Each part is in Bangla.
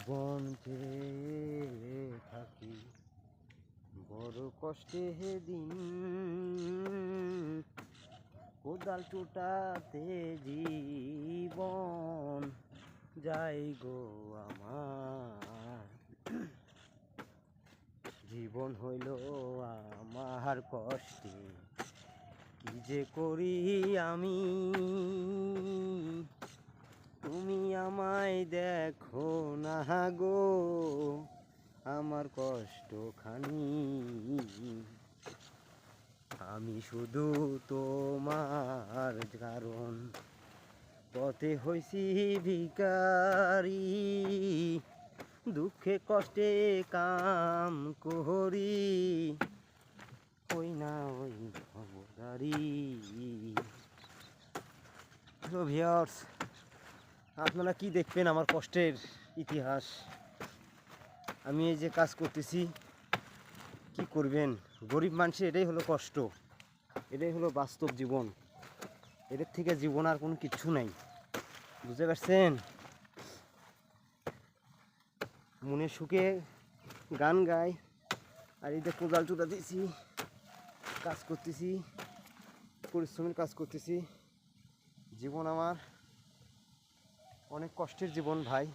জীবন চেয়ে থাকি বড় কষ্টে দিন, কোদাল চুটাতে জীবন যাই গো আমার। জীবন হইল আমার কষ্টে, কি যে করি আমি, তুমি আমায় দেখো না গো আমার কষ্টখানি। আমি শুধু তোমার কারণ পথে হইছি ভিখারি, দুঃখে কষ্টে কাম করি, ওই না ওই ভবদারি। হ্যালো ভিউয়ার্স, আপনারা কি দেখবেন আমার কষ্টের ইতিহাস। আমি এই যে কাজ করতেছি, কি করবেন, গরিব মানুষের এটাই হলো কষ্ট, এটাই হলো বাস্তব জীবন। এদের থেকে জীবন আর কোনো কিচ্ছু নাই, বুঝতে পারছেন? মনের সুখে গান গাই, আর এই যে কোদাল চুটা দিয়েছি, কাজ করতেছি, পরিশ্রমের কাজ করতেছি। জীবন আমার অনেক কষ্টের জীবন ভাই।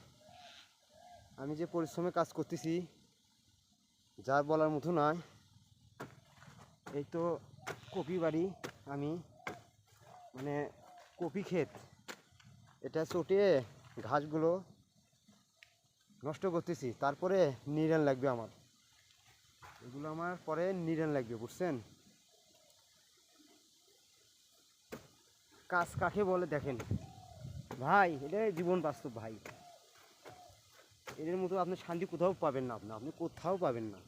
আমি যে পরিশ্রমে কাজ করতেছি যার বলার মতো নয়। এই তো কপি বাড়ি, আমি মানে কপি ক্ষেত, এটা চটিয়ে ঘাসগুলো নষ্ট করতেছি, তারপরে নিড়ান লাগবে আমার, এগুলো আমার পরে নিড়ান লাগবে, বুঝছেন? কাজ কাকে বলে দেখেন ভাই, এটাই জীবন বাস্তব ভাই। এদের মতো আপনি শান্তি কোথাও পাবেন না, আপনি কোথাও পাবেন না।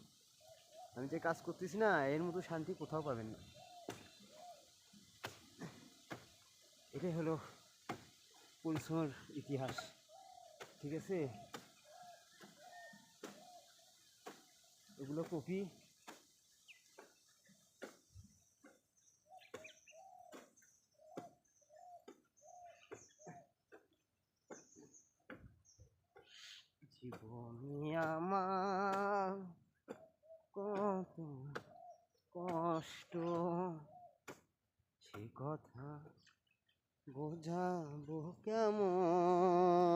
আমি যে কাজ করতেছি না, এর মতো শান্তি কোথাও পাবেন না। এটাই হলো পরিশ্রমের ইতিহাস, ঠিক আছে? এগুলো কপি, জীবনে আমার কত কষ্ট, সে কথা বোঝাবো কেমন?